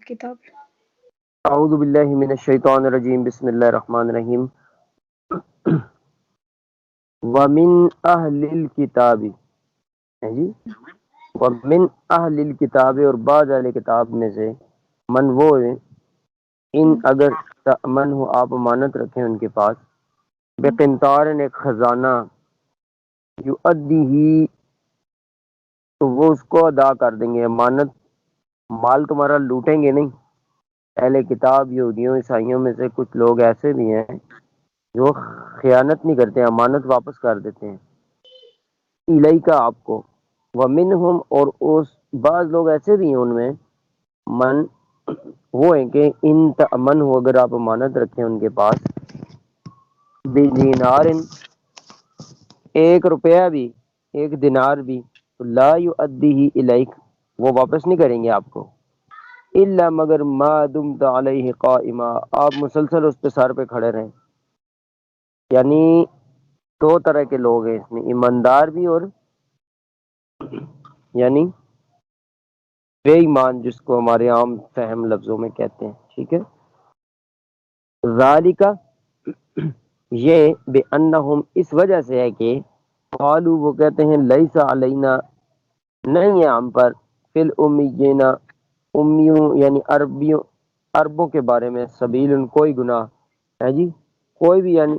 کتاب۔ اعوذ باللہ من الشیطان الرجیم، بسم اللہ الرحمن الرحیم۔ ومن اہل الکتاب ہے جی، ومن اہل الکتاب، اور بعض اہل کتاب میں سے، من وہ ہے، ان اگر تأمن ہو آپ امانت رکھیں ان کے پاس، بقنطار ایک خزانہ، یؤدی ہی تو وہ اس کو ادا کر دیں گے، امانت مال تمہارا لوٹیں گے نہیں۔ اہل کتاب یہودیوں عیسائیوں میں سے کچھ لوگ ایسے بھی ہیں جو خیانت نہیں کرتے، امانت واپس کر دیتے ہیں، الیکا آپ کو، ومنہم اور اس بعض لوگ ایسے بھی ہیں ان میں، من وہ ہیں کہ ان تأمن ہو اگر آپ امانت رکھیں ان کے پاس، بدینار ایک روپیہ بھی، ایک دینار بھی، تو لا یؤدیہ الیک وہ واپس نہیں کریں گے آپ کو، الا مگر ما دمت علیہ قائما آپ مسلسل اس پہ سر پہ کھڑے رہیں۔ یعنی دو طرح کے لوگ ہیں اس میں، ایماندار بھی اور یعنی بے ایمان، جس کو ہمارے عام فہم لفظوں میں کہتے ہیں، ٹھیک ہے۔ ذالک یہ بے انہم اس وجہ سے ہے کہ قالو وہ کہتے ہیں لیس علینا نہیں ہے ہم پر، فی الامیین امیوں یعنی عربوں کے بارے میں، سبیل کوئی گناہ ہے جی، کوئی بھی، یعنی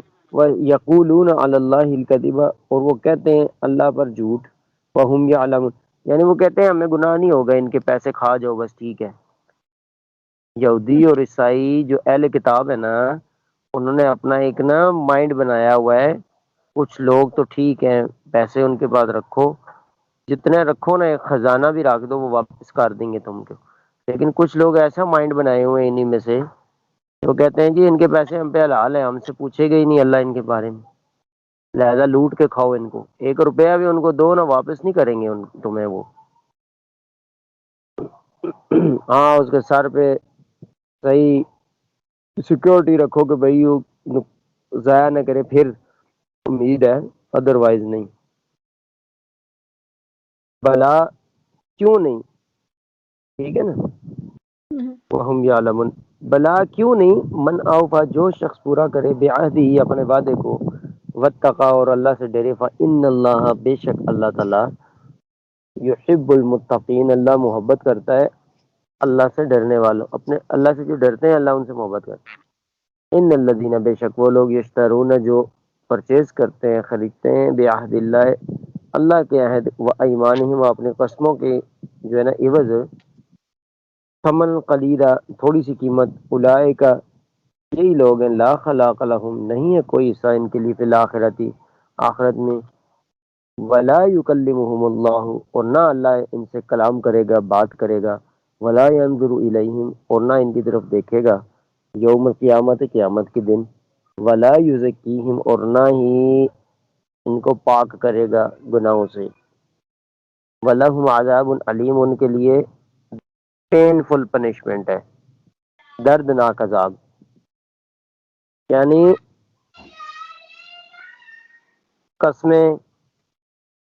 یقولون علی اللہ الکذب اور وہ کہتے ہیں اللہ پر جھوٹ، وہم یعلمون یعنی وہ کہتے ہیں ہمیں گناہ نہیں ہوگا، ان کے پیسے کھا جاؤ بس ٹھیک ہے۔ یہودی اور عیسائی جو اہل کتاب ہے نا، انہوں نے اپنا ایک نا مائنڈ بنایا ہوا ہے، کچھ لوگ تو ٹھیک ہیں پیسے ان کے پاس رکھو، جتنے رکھو نا ایک خزانہ بھی رکھ دو وہ واپس کر دیں گے تم کو، لیکن کچھ لوگ ایسا مائنڈ بنائے ہوئے ہیں انہی میں سے، وہ کہتے ہیں جی ان کے پیسے ہم پہ حلال ہیں، ہم سے پوچھے گا ہی نہیں اللہ ان کے بارے میں، لہذا لوٹ کے کھاؤ ان کو، ایک روپیہ بھی ان کو دو نا واپس نہیں کریں گے تمہیں وہ۔ ہاں اس کے سر پہ صحیح سیکورٹی رکھو کہ بھائی وہ ضائع نہ کرے، پھر امید ہے، ادروائز نہیں۔ بلا کیوں نہیں، ٹھیک ہے نا، وہم یعلمون بلا کیوں نہیں، من اوفا جو شخص پورا کرے بعہدہ اپنے وعدے کو، واتقا اور اللہ سے ڈرے، فإن اللہ بے شک اللہ تعالی، یحب المتقین اللہ محبت کرتا ہے اللہ سے ڈرنے والوں، اپنے اللہ سے جو ڈرتے ہیں اللہ ان سے محبت کرتا ہے۔ ان الذین بے شک وہ لوگ، یشترون جو پرچیز کرتے ہیں خریدتے ہیں، بعہد اللہ اللہ کے عہد، و ایمانہم اپنے قسموں کے جو ہے نا عوض، ثمن قلیلا تھوڑی سی قیمت، اولئک یہی لوگ ہیں، لا خلاق لہم نہیں ہے کوئی حصہ ان کے لیے، فی الآخرتی آخرت میں، ولا یکلمہم اللہ اور نہ اللہ ان سے کلام کرے گا، بات کرے گا، ولا ینظر الیہم اور نہ ان کی طرف دیکھے گا، یوم القیامت قیامت کے دن، ولا یزکیہم اور نہ ہی ان کو پاک کرے گا گناہوں سے، ولہم عذاب علیم ان کے لیے پینفل پنشمنٹ ہے، دردناک عذاب۔ یعنی قسمیں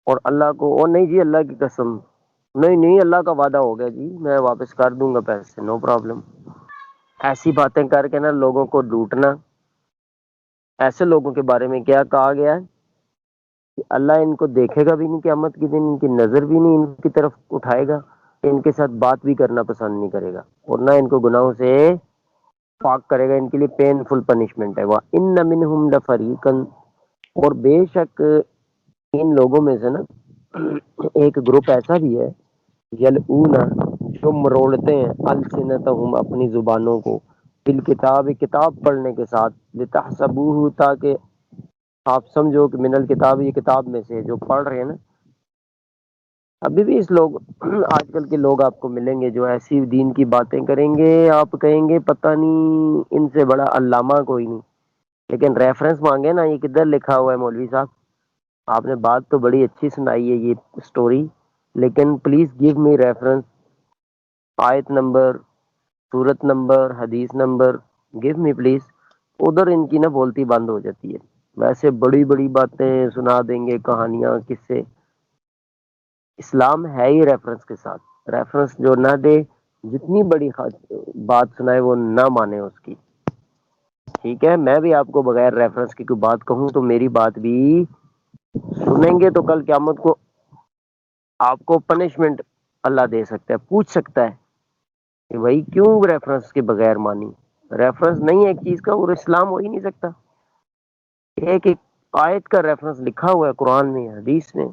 اور اللہ کو، اور نہیں جی اللہ کی قسم نہیں اللہ کا وعدہ ہو گیا جی میں واپس کر دوں گا پیسے، نو پرابلم، ایسی باتیں کر کے نا لوگوں کو لوٹنا۔ ایسے لوگوں کے بارے میں کیا کہا گیا ہے کہ اللہ ان کو دیکھے گا بھی نہیں قیامت کے دن، ان کی نظر بھی نہیں ان کی طرف اٹھائے گا، ان کے ساتھ بات بھی کرنا پسند نہیں کرے گا، اور نہ ان کو گناہوں سے پاک کرے گا، ان کے لیے پینفل پنشمنٹ ہے۔ وَإِنَّ مِنْهُمْ لَفَرِيقًا اور بے شک ان لوگوں میں سے نا ایک گروپ ایسا بھی ہے، یلعون جو مروڑتے ہیں، السنتہم اپنی زبانوں کو، بالکتاب کتاب پڑھنے کے ساتھ، لتحسبوہ تاکہ آپ سمجھو کہ من الکتاب یہ کتاب میں سے، جو پڑھ رہے ہیں نا، ابھی بھی اس لوگ آج کل کے لوگ آپ کو ملیں گے جو ایسی دین کی باتیں کریں گے، آپ کہیں گے پتہ نہیں ان سے بڑا علامہ کوئی نہیں، لیکن ریفرنس مانگے نا یہ کدھر لکھا ہوا ہے مولوی صاحب، آپ نے بات تو بڑی اچھی سنائی ہے یہ سٹوری، لیکن پلیز گیو می ریفرنس، آیت نمبر، سورت نمبر، حدیث نمبر، گیو می پلیز۔ ادھر ان کی نا بولتی بند ہو جاتی ہے، ویسے بڑی بڑی باتیں سنا دیں گے، کہانیاں، کس سے۔ اسلام ہے ہی ریفرنس کے ساتھ، ریفرنس جو نہ دے جتنی بڑی بات سنائے وہ نہ مانے اس کی. ٹھیک ہے، میں بھی آپ کو بغیر ریفرنس کی کوئی بات کہوں تو میری بات بھی سنیں گے تو کل قیامت کو آپ کو پنشمنٹ اللہ دے سکتا ہے، پوچھ سکتا ہے کہ بھائی کیوں ریفرنس کے بغیر مانی. ریفرنس نہیں ہے ایک چیز کا اور اسلام ہو ہی نہیں سکتا. ایک ایک آیت کا ریفرنس لکھا ہوا ہے قرآن میں، حدیث میں.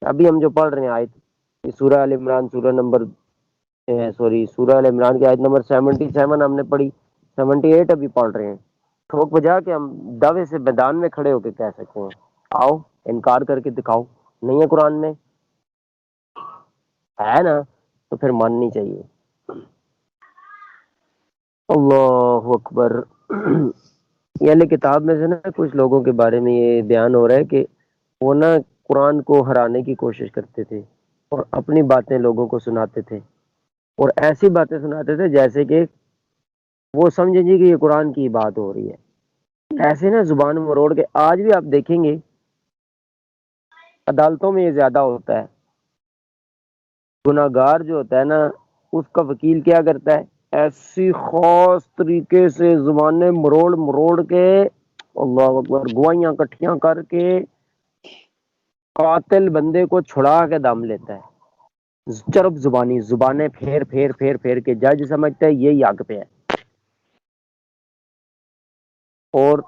ابھی ہم جو پڑھ رہے ہیں آیت، سورہ ال عمران سورہ ال عمران کی آیت نمبر 77 ہم نے پڑھی، 78 ابھی پڑھ رہے ہیں. ٹھوک بجا کے ہم دعوے سے میدان میں کھڑے ہو کے کہہ سکتے ہیں آؤ انکار کر کے دکھاؤ. نہیں ہے قرآن میں، ہے نا، تو پھر ماننی چاہیے. اللہ اکبر. یہ کتاب میں سے نا کچھ لوگوں کے بارے میں یہ بیان ہو رہا ہے کہ وہ نا قرآن کو ہرانے کی کوشش کرتے تھے اور اپنی باتیں لوگوں کو سناتے تھے اور ایسی باتیں سناتے تھے جیسے کہ وہ سمجھیں جی کہ یہ قرآن کی بات ہو رہی ہے. ایسے نا زبان مروڑ کے آج بھی آپ دیکھیں گے عدالتوں میں یہ زیادہ ہوتا ہے. گناہگار جو ہوتا ہے نا اس کا وکیل کیا کرتا ہے، ایسی خاص طریقے سے زبانیں مروڑ مروڑ کے اللہ اکبر گواہیاں کٹھیاں کر کے قاتل بندے کو چھڑا کے دم لیتا ہے. چرب زبانی زبانیں پھیر پھیر پھیر پھیر کے جج سمجھتا ہے یہی حق پہ ہے. اور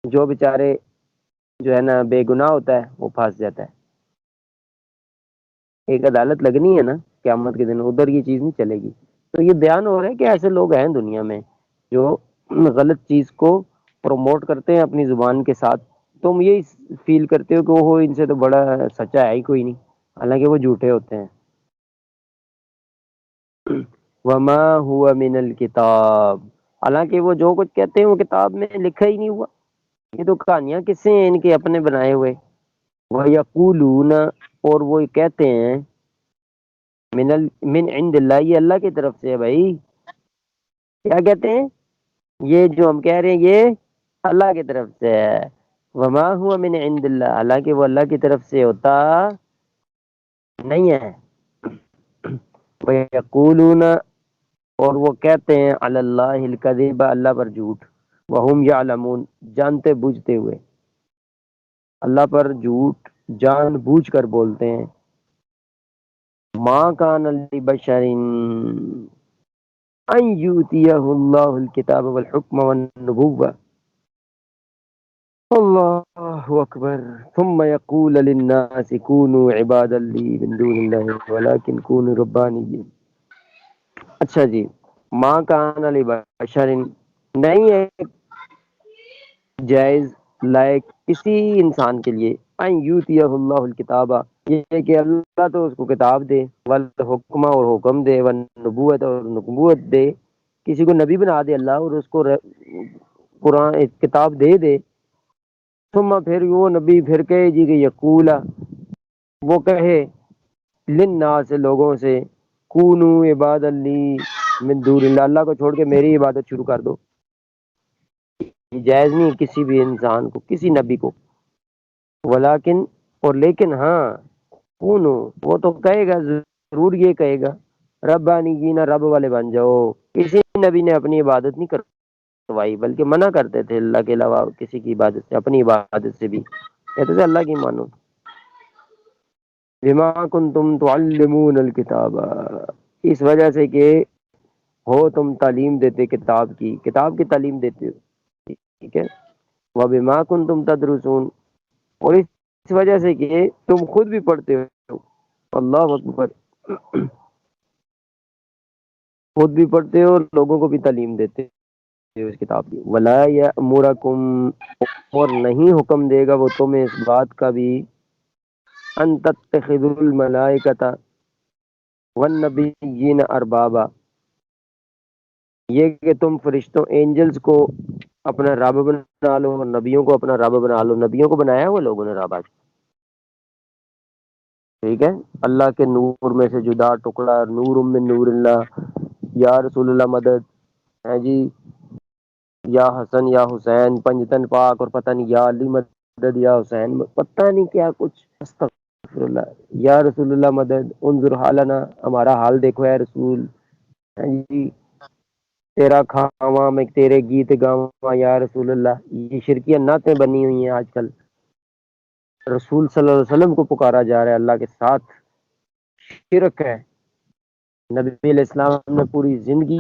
جو بیچارے جو ہے نا بے گناہ ہوتا ہے وہ پھنس جاتا ہے. ایک عدالت لگنی ہے نا قیامت کے دن، ادھر یہ چیز نہیں چلے گی. تو یہ بیان ہو رہا ہے کہ ایسے لوگ ہیں دنیا میں جو غلط چیز کو پروموٹ کرتے ہیں اپنی زبان کے ساتھ. تم یہی فیل کرتے ہو کہ وہ ان سے تو بڑا سچا ہے ہی کوئی نہیں، حالانکہ وہ جھوٹے ہوتے ہیں. وما هو من الکتاب، حالانکہ وہ جو کچھ کہتے ہیں وہ کتاب میں لکھا ہی نہیں ہوا. یہ تو کہانیاں کس سے ہیں ان کے اپنے بنائے ہوئے. وَيَقُولُونَ، اور وہ کہتے ہیں من عند اللہ، یہ اللہ کی طرف سے ہے بھائی. کیا کہتے ہیں؟ یہ جو ہم کہہ رہے ہیں یہ اللہ کی طرف سے ہے. وما هو من عند اللہ، حالانکہ وہ اللہ کی طرف سے ہوتا نہیں ہے. وَيَقُولُونَ، اور وہ کہتے ہیں علی اللہ الکذب، اللہ پر جھوٹ. وَهُمْ يَعْلَمُونَ، جانتے بوجھتے ہوئے اللہ پر جھوٹ جان بوجھ کر بولتے ہیں. ما کان لبشر ان یؤتیہ اللہ الکتاب والحکم والنبوۃ، اللہ اکبر، ثم یقول للناس كونوا عبادا لی من دون اللہ ولکن كونوا ربانیین. اچھا جی، ما کان لبشر، نہیں ہے جائز لائق کسی انسان کے لیے، ان یؤتیہ اللہ الکتاب، یہ کہ اللہ تو اس کو کتاب دے، والحکم اور حکم دے، والنبوت اور نبوت دے، کسی کو نبی بنا دے اللہ اور اس کو قرآن کتاب دے دے. ثم پھر وہ نبی پھر کہے جی کہ یقولا، وہ کہے للناس، لوگوں سے، کونو عباد لی من دون اللہ، اللہ کو چھوڑ کے میری عبادت شروع کر دو. جائز نہیں کسی بھی انسان کو، کسی نبی کو. ولیکن، اور لیکن ہاں، کونو، وہ تو کہے گا ضرور، یہ کہے گا ربانیین، رب والے بن جاؤ. کسی نبی نے اپنی عبادت نہیں کروائی بلکہ منع کرتے تھے اللہ کے علاوہ کسی کی عبادت سے، اپنی عبادت سے بھی کہتے تھے اللہ کی مانو. بما کنتم تعلمون الکتاب، اس وجہ سے کہ ہو تم تعلیم دیتے کتاب کی، کتاب کی تعلیم دیتے ہو. ٹھیک ہے، وبما کنتم تدرسون، اور اس وجہ سے کہ تم خود بھی پڑھتے ہو. اللہ اکبر، خود بھی پڑھتے ہو اور لوگوں کو بھی تعلیم دیتے ہو اس کتاب کی. ولا یامرکم، اور نہیں حکم دے گا وہ تمہیں اس بات کا بھی، ان تتخذوا الملائکۃ والنبیین اربابا، یہ کہ تم فرشتوں اینجلز کو اپنا رب بنا لو اور نبیوں کو اپنا رب بنا لو. نبیوں کو بنایا ہوا لوگوں نے رب آج. ٹھیک ہے، اللہ کے نور میں سے جدا ٹکڑا، نور من نور اللہ، یا رسول اللہ مدد ہے جی، یا حسن یا حسین پنجتن پاک، اور پتہ نہیں یا علی مدد یا حسین پتہ نہیں کیا کچھ. استغفر اللہ، یا رسول اللہ مدد، انظر حالنا، ہمارا حال دیکھو اے رسول، ہاں جی، تیرا کھاواں میں تیرے گیت گاواں یا رسول اللہ، یہ شرکیہ نعتیں بنی ہوئی ہیں آج کل، رسول صلی اللہ علیہ وسلم کو پکارا جا رہا ہے اللہ کے ساتھ، شرک ہے۔ نبی علیہ السلام نے پوری زندگی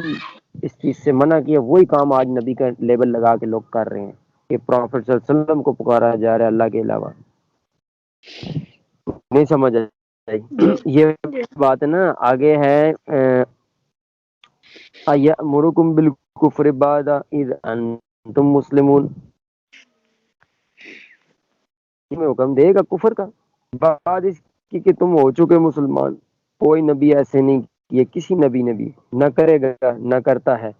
اس چیز سے منع کیا، وہی کام آج نبی کا لیبل لگا کے لوگ کر رہے ہیں کہ پروفٹ صلی اللہ علیہ وسلم کو پکارا جا رہا ہے اللہ کے علاوہ۔ نہیں سمجھ آئی یہ بات ہے نا۔ آگے ہے یأمرکم بالکفر بعد اذ انتم مسلمون، تمہیں حکم دے گا کفر کا بعد اس کی کہ تم ہو چکے مسلمان۔ کوئی نبی ایسے نہیں کیے، کسی نبی نے بھی نہ کرے گا نہ کرتا ہے۔